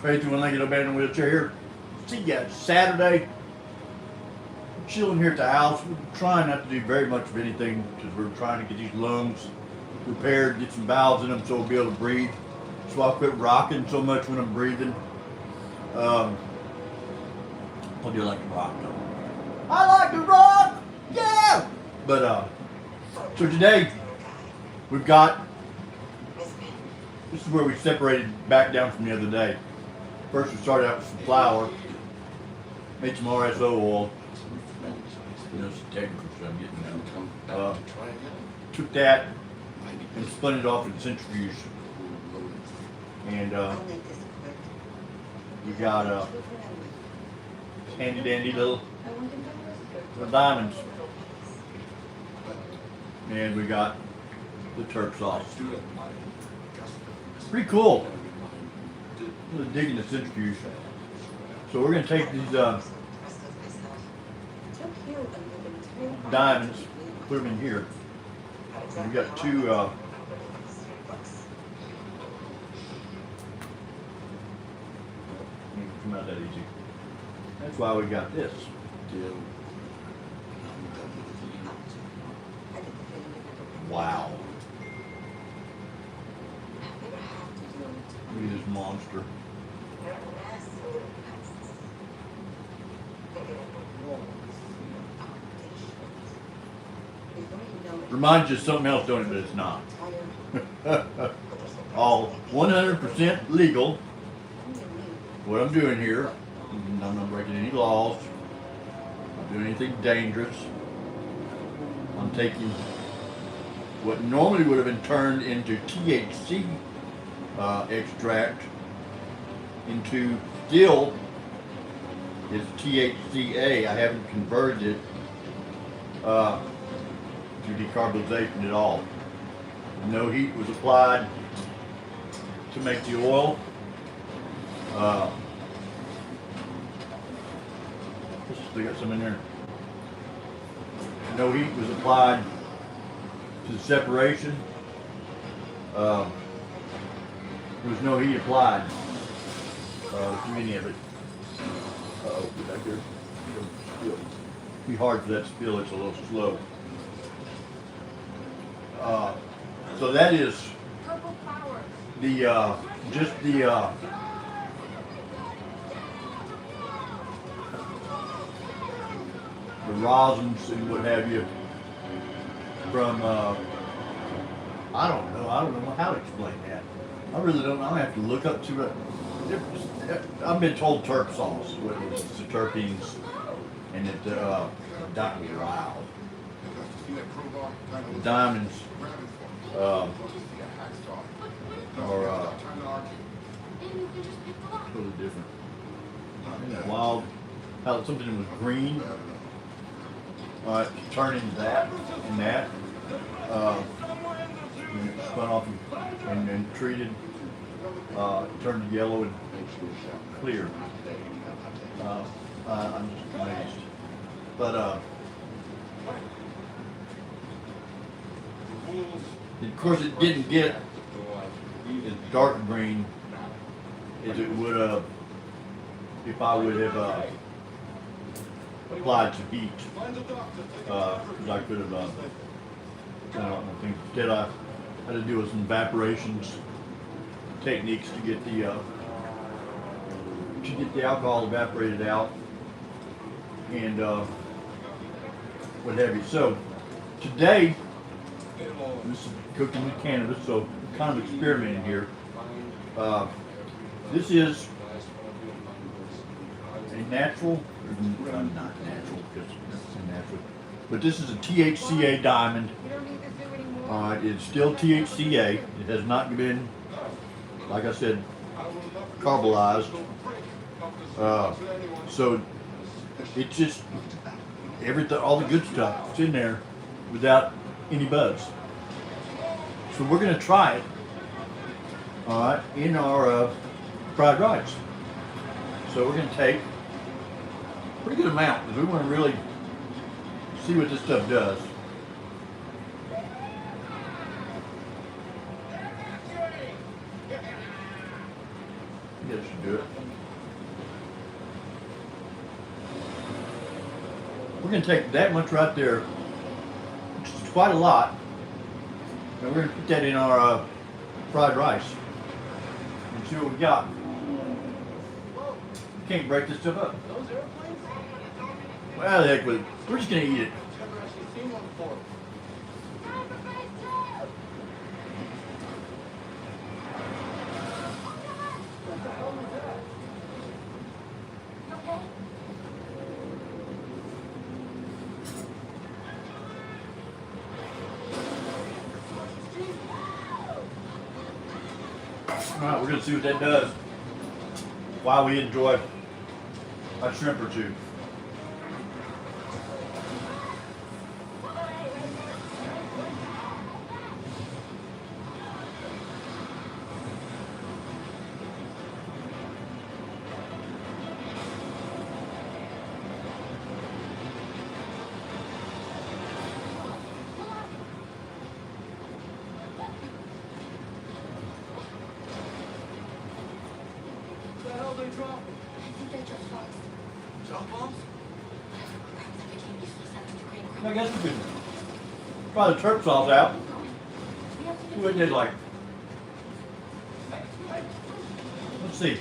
Faith one-legged abandoned wheelchair here. See ya Saturday. Chilling here at the house. We're trying not to do very much of anything because we're trying to get these lungs repaired, get some valves in them so we'll be able to breathe. So I'll quit rocking so much when I'm breathing. I do like to rock though. I like to rock! Yeah! But so today we've got, this is where we separated back down from the other day. First we started out with some flour, made some RSO oil. You know, it's technical stuff I'm getting now. Took that and spun it off in centrifuge. And we got handy dandy little diamonds. And we got the Turk sauce. Pretty cool. Really digging the centrifuge. So we're going to take these diamonds, put them in here. And we got two come out that easy. That's why we got this. Wow. Look at this monster. Reminds you of something else, don't it? But it's not. All 100% legal. What I'm doing here, I'm not breaking any laws. I'm not doing anything dangerous. I'm taking what normally would have been turned into THC extract into still is THCA. I haven't converted it to decarbonization at all. No heat was applied to make the oil. They got some in there. No heat was applied to the separation. There was no heat applied to any of it. Uh-oh, get back there. It'll be hard for that to spill, it's a little slow. So that is the just the rosins and what have you from I don't know how to explain that. I really don't know. I have to look up to it. I've been told Turk sauce, what it is, the terpenes, and it wow. The diamonds are totally different. Isn't that wild? How something was green, turn into that and that. And it spun off and then treated, turned yellow and clear. I'm just amazed. But of course it didn't get as dark green as it would have if I would have applied some heat. Because I could have done I think instead I had to do with some evaporations techniques to get the alcohol evaporated out and what have you. So today, this is cooking with cannabis, so I'm kind of experimenting here. This is a natural, not natural because it's unnatural, but this is a THCA diamond. It's still THCA. It has not been, like I said, carbonized. So it's just everything, all the good stuff is in there without any buzz. So we're going to try it, all right, in our fried rice. So we're going to take a pretty good amount because we want to really see what this stuff does. Yes. should do it. We're going to take that much right there, which is quite a lot, and we're going to put that in our fried rice and see what we got. You can't break this stuff up. Those airplanes? Well, the heck with it. We're just going to eat it. Never actually seen one before. What the hell was that? All right, we're going to see what that does while we enjoy a shrimp or two. What the hell they dropping? I think they just lost. Jump bombs? Perhaps they became useless after Ukraine. I guess we could try the Turk sauce out. We have to See get what it did like. Hey, hey. Let's see. Hey.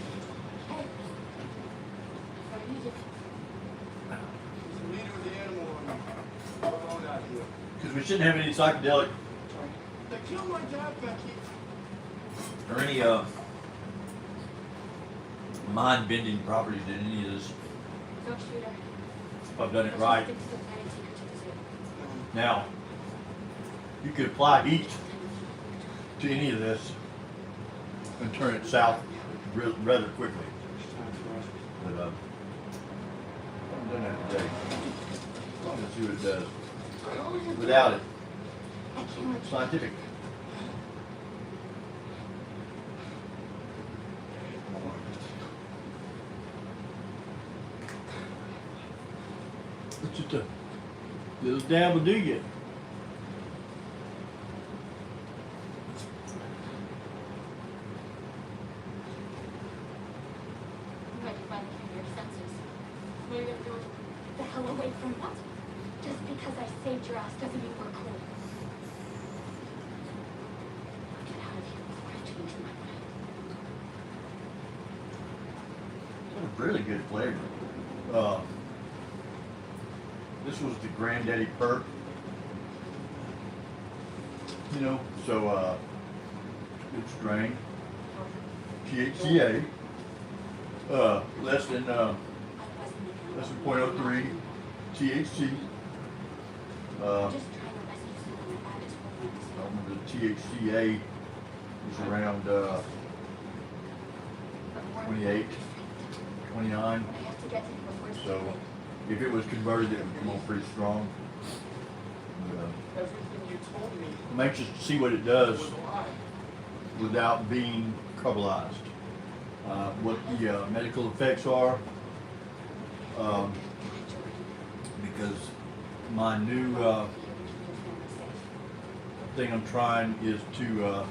What are you doing? He's the leader of the animal army. What's going on out here? Because we shouldn't have any psychedelic They killed my dad, Becky. or any mind-bending properties in any of this. Don't shoot her. If I've done it right. Let's just stick to the plan and take her to the zoo. Now, you could apply heat to any of this and turn it south rather quickly. But I haven't done that today. Let's see what it does without it. I can't let you. Scientific. It's just a little dab will do you. You might finally came to your senses. What are you gonna do? The hell away from what? Just because I saved your ass doesn't mean we're cool. Get out of here before I change my mind. It's a really good flavor. This was the Granddaddy Perk. You know, so good strain. THCA. Less than Otherwise, we can 0.03 THC. just try my best to see when my bad is holding us. The THCA is around 28, 29. I have to get to him before it's So too late. if it was converted, it would come on pretty strong. Everything you told me I'm anxious to see what it does was a lie. without being carbolized. What the medical effects are, because my new thing I'm trying is to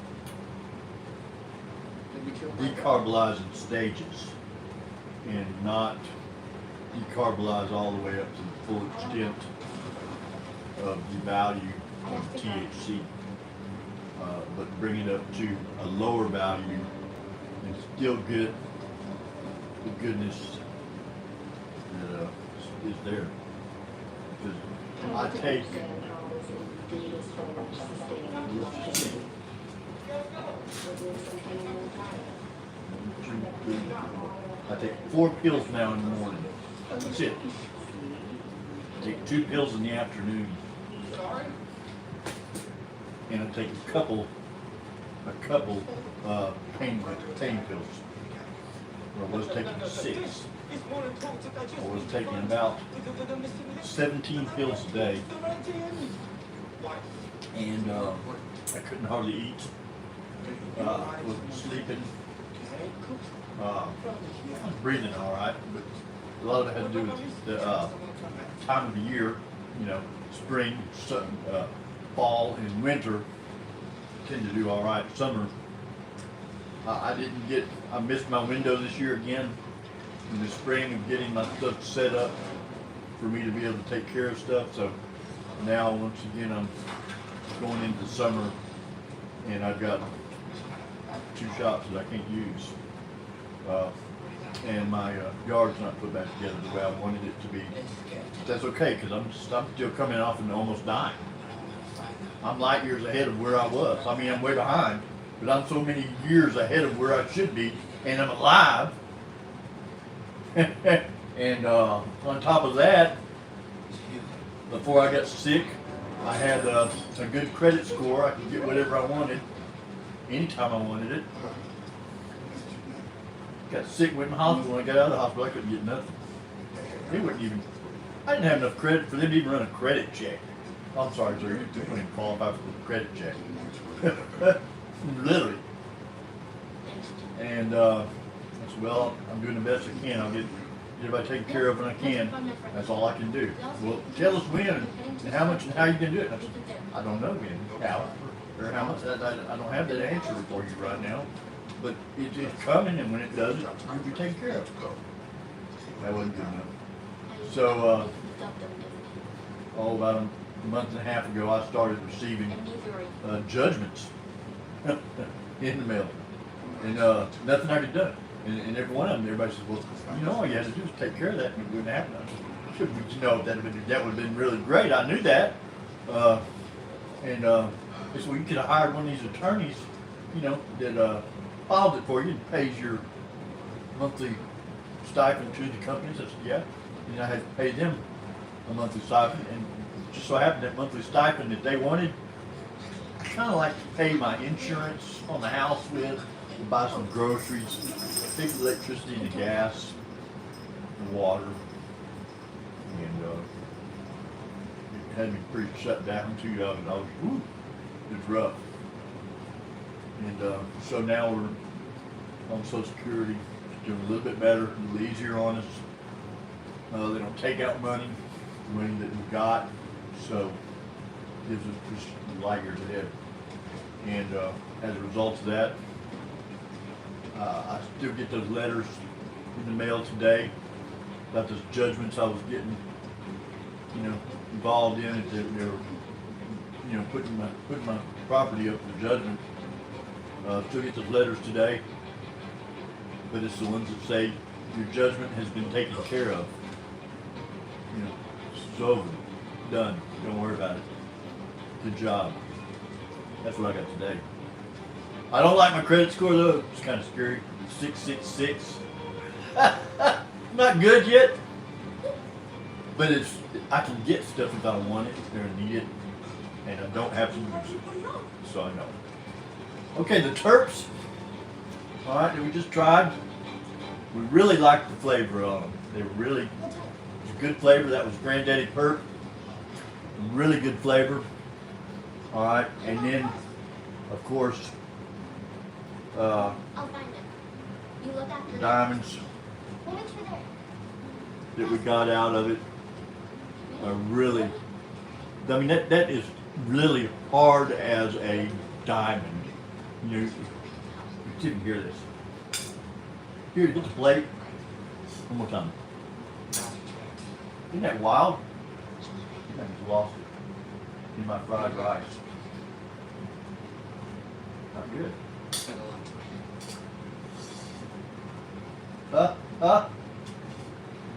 Did we kill my dad? decarbolize in stages and not decarbolize all the way up to the full extent of the value of THC, but bring it up to a lower value and still get the goodness that is there. Because I take I take 4 pills now in the morning. That's it. I take 2 pills in the afternoon, Sorry? and I take a couple pain pills. I was taking 6. I was taking about 17 pills a day, and I couldn't hardly eat. Wasn't sleeping. I was breathing all right, but a lot of it had to do with the time of the year. You know, spring, fall, and winter tend to do all right. Summer I missed my window this year again in the spring of getting my stuff set up for me to be able to take care of stuff. So now once again I'm going into summer and I've got 2 shops that I can't use. And my yard's not put back together the way I wanted it to be. That's okay, because I'm still coming off and almost dying. I'm light years ahead of where I was. I mean, I'm way behind, but I'm so many years ahead of where I should be, and I'm alive. And on top of that, before I got sick, I had a good credit score. I could get whatever I wanted, anytime I wanted it. Got sick, went in the hospital. When I got out of the hospital, I couldn't get nothing. They wouldn't even, I didn't have enough credit for them to even run a credit check. I'm sorry, sir, you don't even qualify for the credit check. Literally. And I said, well, I'm doing the best I can. I'll get everybody taken care of when I can. That's all I can do. Well, tell us when and how much and how you can do it. I said, I don't know when, how, or how much. I don't have that answer for you right now. But it's coming, and when it does, you'll be taken care of. That wasn't good enough. So, about a month and a half ago, I started receiving judgments in the mail, and nothing I could do. And every one of them, everybody says, "Well, you know, all you had to do is take care of that, and it wouldn't happen." I said, "But you know, that would have been really great. I knew that." They said, "Well, you could have hired one of these attorneys, you know, that filed it for you and pays your monthly stipend to the companies." I said, "Yeah." And I had to pay them a monthly stipend, and just so happened that monthly stipend that they wanted, I kind of like to pay my insurance on the house with, to buy some groceries, big electricity and gas, and water, and it had me pretty shut down. $2,000. Woo, it was rough. And so now we're on Social Security, doing a little bit better, a little easier on us. They don't take out money that we got, so it gives us just light years ahead. And as a result of that, I still get those letters in the mail today about those judgments I was getting, you know, involved in. They were, you know, putting my property up for judgment. Still get those letters today, but it's the ones that say your judgment has been taken care of. You know, it's over, done. Don't worry about it. Good job. That's what I got today. I don't like my credit score though. It's kind of scary. 666. Not good yet, but I can get stuff if I want it or need it, and I don't have to use it. So I know. Okay, the Terps, all right, that we just tried, we really liked the flavor of them. They were really, it was a good flavor. That was Granddaddy Perp, really good flavor. All right, and then, of course, I'll find it. You look after diamonds We'll make sure there. that we got out of it are really, I mean, that is really hard as a diamond. You didn't hear this. Here, get the plate. One more time. Isn't that wild? I just lost it in my fried rice. Not good.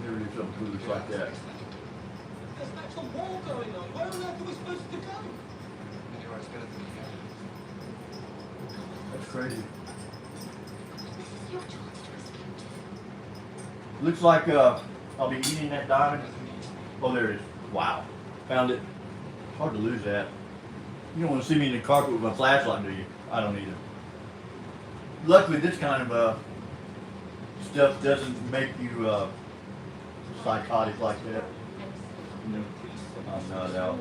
Never do something foolish like that. There's an actual war going on. Where on earth are we supposed to go? Anywhere it's better than here. That's crazy. This is your chance to escape. Looks like I'll be eating that diamond. Oh, there it is. Wow. Found it. Hard to lose that. You don't want to see me in the carpet with my flashlight, do you? I don't either. Luckily, this kind of stuff doesn't make you psychotic like that. You know, I'm not out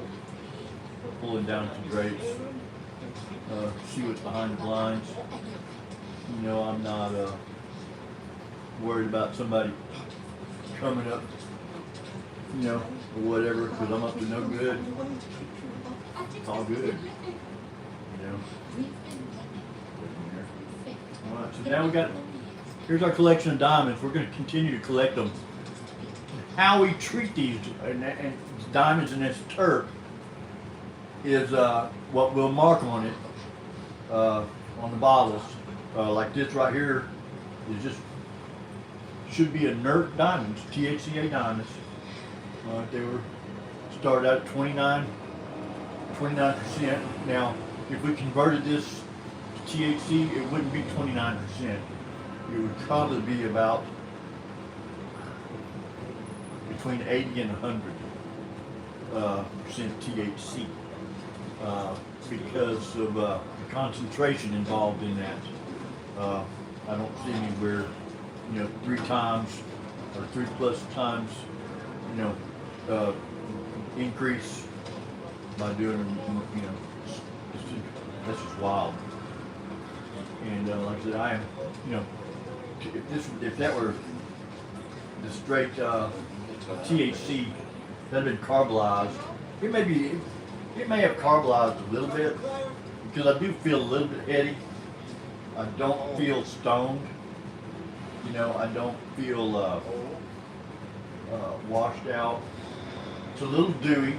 pulling down some grapes. See what's behind the blinds. You know, I'm not worried about somebody coming up, you know, or whatever, because I'm up to no good. It's all good, you know. All Alright, so now we got, here's our collection of diamonds. We're gonna continue to collect them. How we treat these and diamonds and this turf is what we'll mark on it, on the bottles. Like this right here is just, should be inert diamonds, THCA diamonds. They were started out at 29%. Now, if we converted this to THC, it wouldn't be 29%. It would probably be about between 80 and 100% THC because of the concentration involved in that. I don't see anywhere, 3 times or 3+ times, increase by doing, that's just wild. And like I said, I am, if that were the straight THC that had been carbolized, it may have carbolized a little bit because I do feel a little bit heady. I don't feel stoned. I don't feel washed out. It's a little dewy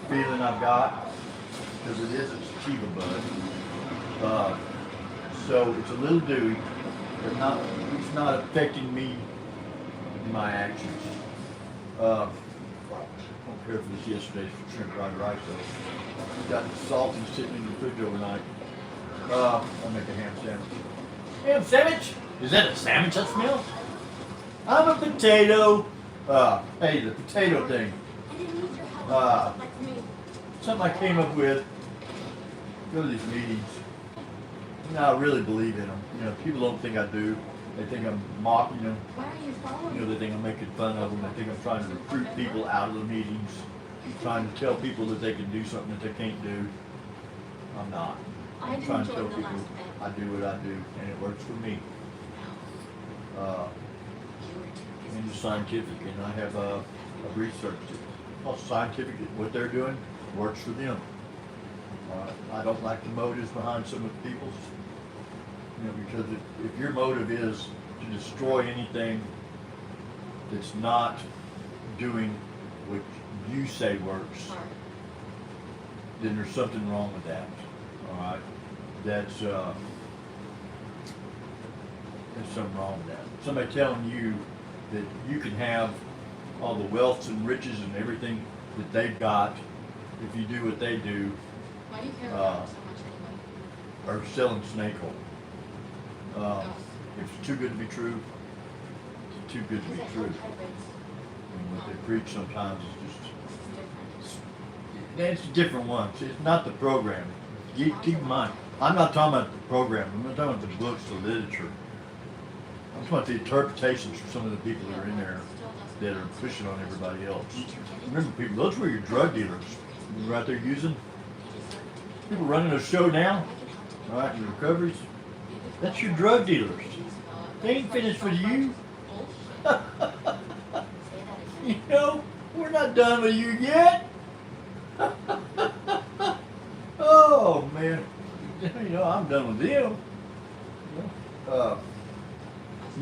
feeling I've got because it is a sativa bud. So it's a little dewy, but it's not affecting me in my actions. I don't care for this yesterday's shrimp fried rice though. Got the salty sitting in the fridge overnight. I'll make a ham sandwich. Ham sandwich? Is that a sandwich I smell? I'm a potato. Hey, the potato thing. I didn't need your help. Like me. Something I came up with. Go to these meetings. I really believe in them. People don't think I do. They think I'm mocking them. Why are you following? They think I'm making fun of them. They think I'm trying to recruit people out of the meetings. Trying to tell people that they can do something that they can't do. I'm not. I I'm didn't trying to join tell the people last bit. I do what I do, and it works for me. And it's scientific, and I have I've researched it. Well, scientific, what they're doing works for them. I don't like the motives behind some of the people's, because if your motive is to destroy anything that's not doing what you say works, Sorry. then there's something wrong with that. All right, there's something wrong with that. Somebody telling you that you can have all the wealth and riches and everything that they've got if you do what they do, Why do you care about it so much anyway? or selling snake oil. If it's too good to be true, it's too good to be Because I true. hope hybrids. And what they preach sometimes is just, This is different. it's a different one. It's not the program. Keep in mind, I'm not talking about the program. I'm not talking about the books, the literature. I'm talking about the interpretations from some of the people that are in there that are pushing on everybody else. Remember, people, those were your drug dealers. You were out there using. People running a show now, all right, your recoveries. That's your drug dealers. They ain't finished with you. We're not done with you yet. Oh man, I'm done with them.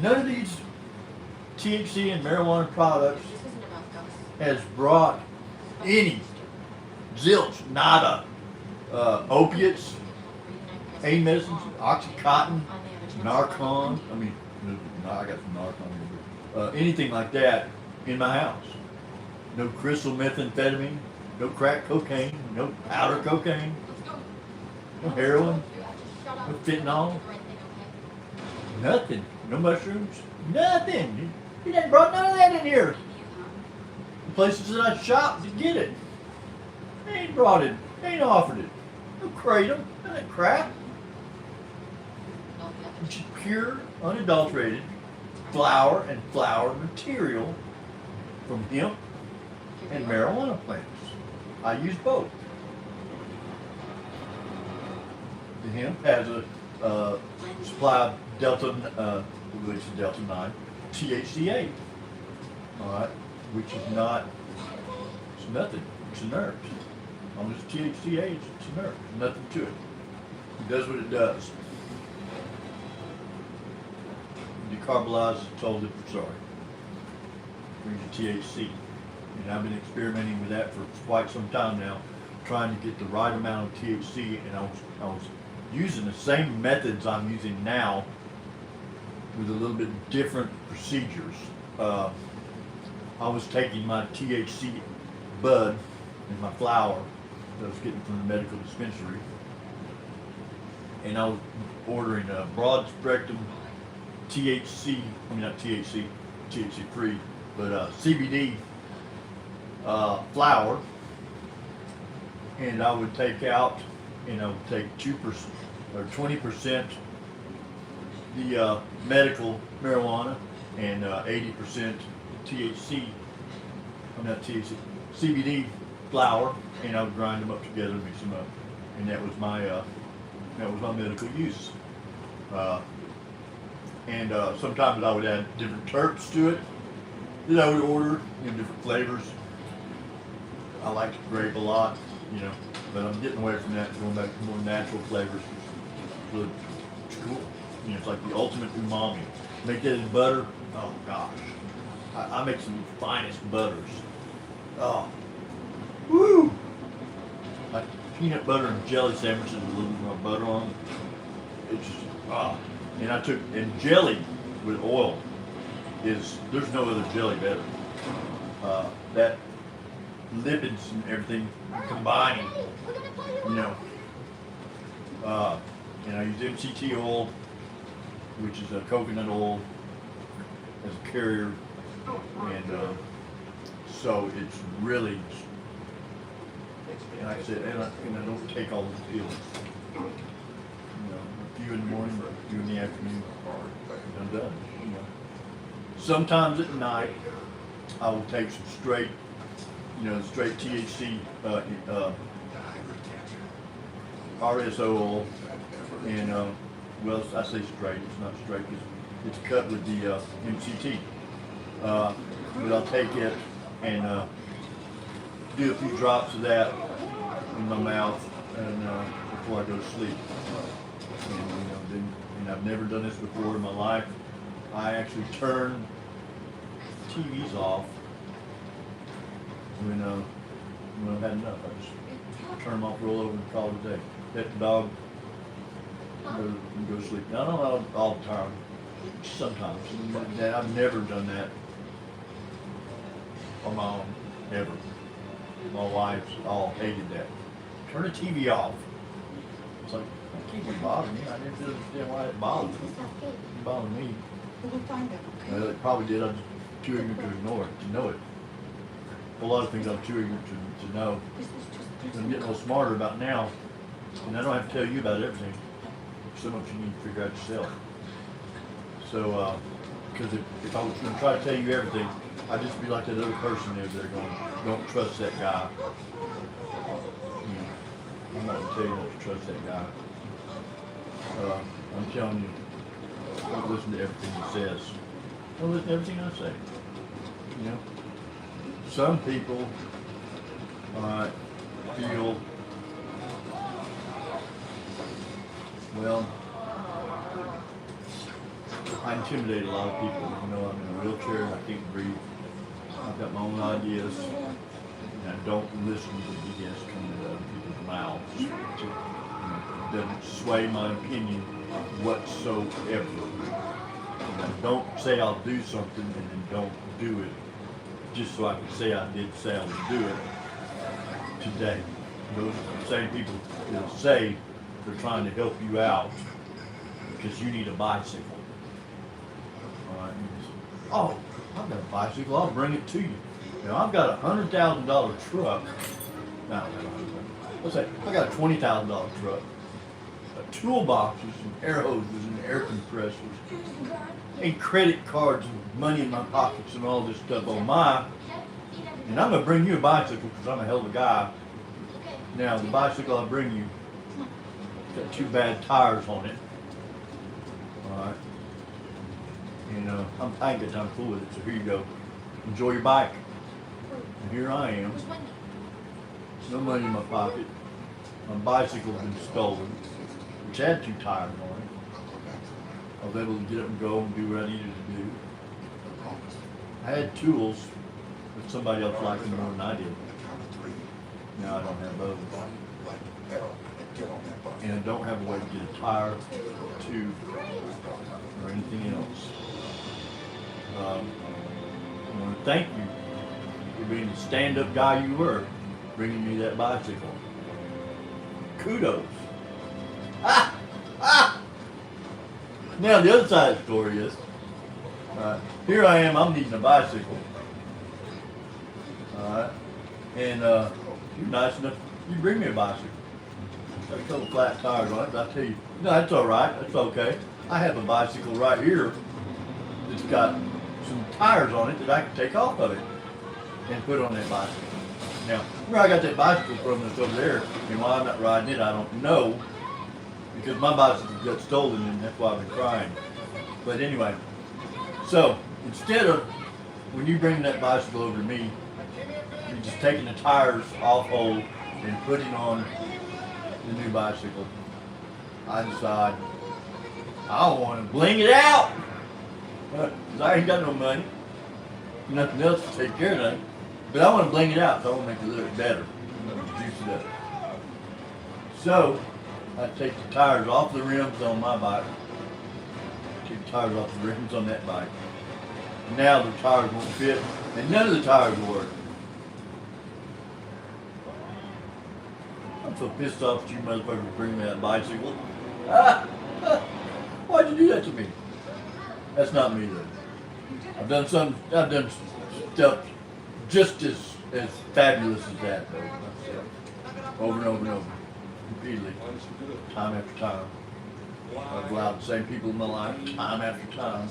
None of these THC and marijuana products This isn't about ghosts. has brought any, zilch, nada, opiates, pain medicines, Oxycontin, Narcan, I got some Narcan here, but anything like that in my house. No crystal methamphetamine, no crack cocaine, no powder cocaine, no heroin, no fentanyl, nothing. No mushrooms, nothing. He didn't brought none of that in here. The places that I shopped to get it, they ain't brought it, they ain't offered it. No kratom, none of that crap. It's just pure, unadulterated flour and flour material from hemp and marijuana plants. I use both. The hemp has a supply of Delta 9 THCA. All right, which is not. It's nothing. It's inert. On this THCA, it's inert. Nothing to it. It does what it does. carbolize totally sorry. Brings you THC. And I've been experimenting with that for quite some time now, trying to get the right amount of THC, and I was using the same methods I'm using now with a little bit different procedures. I was taking my THC bud and my flower that I was getting from the medical dispensary, and I was ordering a broad spectrum THC, I mean not THC, THC free, but CBD flower, and I would take out, and I would take 2% or 20% the medical marijuana and 80% THC, I'm not THC, CBD flower, and I would grind them up together and mix them up, and that was my medical use. And sometimes I would add different terps to it that I would order in different flavors. I like grape a lot, but I'm getting away from that, going back to more natural flavors. It's cool. It's like the ultimate umami. Make that in butter. Oh gosh, I make some of the finest butters. Oh, woo! Like peanut butter and jelly sandwiches with a little more butter on them. It's just and jelly with oil there's no other jelly better. That lipids and everything combining, and I use MCT oil, which is a coconut oil, as a carrier, and so it's really, and like I said, and I don't take all the pills. A few in the morning, a few in the afternoon, I'm done. Sometimes at night, I will take some straight THC, RSO oil, and well, I say straight. It's not straight because it's cut with the MCT. But I'll take it and do a few drops of that in my mouth, and before I go to sleep. And I've never done this before in my life. I actually turn TVs off when I've had enough. I just turn them off, roll over, and call it a day. Pet the dog, and go to sleep. Now, I don't know all the time. Sometimes. I've never done that on my own, ever. My wife's all hated that. Turn the TV off. It's like, that can't be bothering me. I didn't understand why it bothered me. It bothered me. We'll find out, okay? Well, it probably did. I'm just too ignorant to ignore it, to know it. A lot of things I'm too ignorant to know. I'm getting a little smarter about now, and I don't have to tell you about everything. So much you need to figure out yourself. So, because if I was going to try to tell you everything, I'd just be like that other person over there going, don't trust that guy. I'm not going to tell you not to trust that guy. I'm telling you, don't listen to everything he says. Don't listen to everything I say. Some people feel, well, I intimidate a lot of people. I'm in a wheelchair and I can't breathe. I've got my own ideas, and I don't listen to the BS coming out of other people's mouths. It doesn't sway my opinion whatsoever. And I don't say I'll do something and then don't do it just so I can say I did say I would do it today. Those same people will say they're trying to help you out because you need a bicycle. All right. Oh, I've got a bicycle. I'll bring it to you. I've got a $100,000 truck. No, let's say I got a $20,000 truck. Toolboxes and air hoses and air compressors and credit cards and money in my pockets and all this stuff on mine. And I'm gonna bring you a bicycle because I'm a hell of a guy. Now the bicycle I bring you got 2 bad tires on it. All right. And I ain't got time to fool with it, so here you go. Enjoy your bike. And here I am. No money in my pocket. My bicycle's been stolen, which had 2 tires on it. I was able to get up and go and do what I needed to do. I had tools that somebody else liked more than I did. Now I don't have those. And I don't have a way to get a tire, tube, or anything else. I want to thank you for being the stand-up guy you were, bringing me that bicycle. Kudos. Ah! Ah! Now the other side of the story is, here I am, I'm needing a bicycle. Alright, and you're nice enough, you bring me a bicycle. Got a couple flat tires on it, but I tell you, no, that's alright, that's okay. I have a bicycle right here that's got some tires on it that I can take off of it and put on that bicycle. Now, where I got that bicycle from that's over there, and why I'm not riding it, I don't know. Because my bicycle got stolen and that's why I've been crying. But anyway, so instead of, when you bring that bicycle over to me, you're just taking the tires off hold and putting on the new bicycle, I decide I want to bling it out. Because I ain't got no money, nothing else to take care of that. But I want to bling it out, so I want to make it look better, juice it up. So I take the tires off the rims on my bike, take the tires off the rims on that bike. Now the tires won't fit, and none of the tires will work. I'm so pissed off at you motherfuckers for bringing me that bicycle. Why'd you do that to me? That's not me though. I've done stuff just as fabulous as that though. Myself. Over and over and over. Repeatedly. Time after time. I've allowed the same people in my life time after time.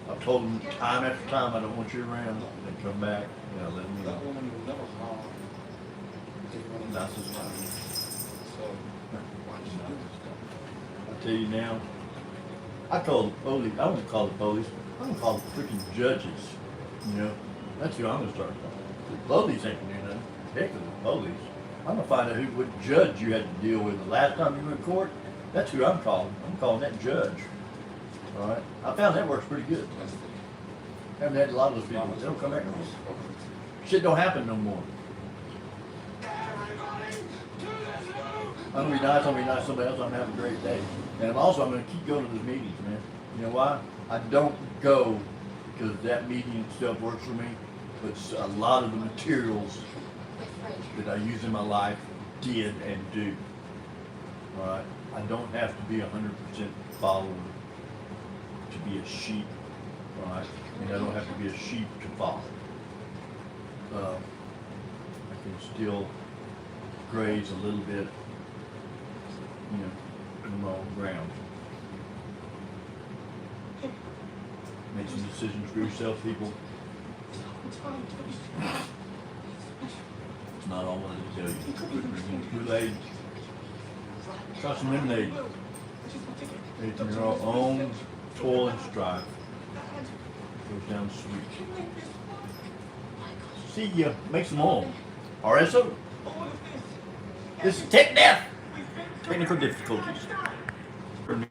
I've told them time after time I don't want you around. They come back, you know, let me know. That's this time. I tell you now, I call the police. I won't call the police. I'm gonna call the freaking judges. You know, that's who I'm gonna start calling. The police ain't gonna do nothing. Heck with the police. I'm gonna find out what judge you had to deal with the last time you were in court. That's who I'm calling. I'm calling that judge. All right. I found that works pretty good. Haven't had a lot of those people. They don't come back no more. Shit don't happen no more. I'm gonna be nice. I'm gonna be nice to somebody else. I'm gonna have a great day. And I'm gonna keep going to those meetings, man. You know why? I don't go because that meeting itself works for me, but a lot of the materials that I use in my life did and do. All right. I don't have to be 100% follower to be a sheep. All right. And I don't have to be a sheep to follow. I can still graze a little bit, you know, in my own ground. Make some decisions for yourself, people. It's not all I wanted to tell you. Drinking Kool-Aid. Try some lemonade. Made from your own toil and strife. Goes down sweet. See ya. Make some oil. RSO. This is Tech Death. Technical difficulties. For me.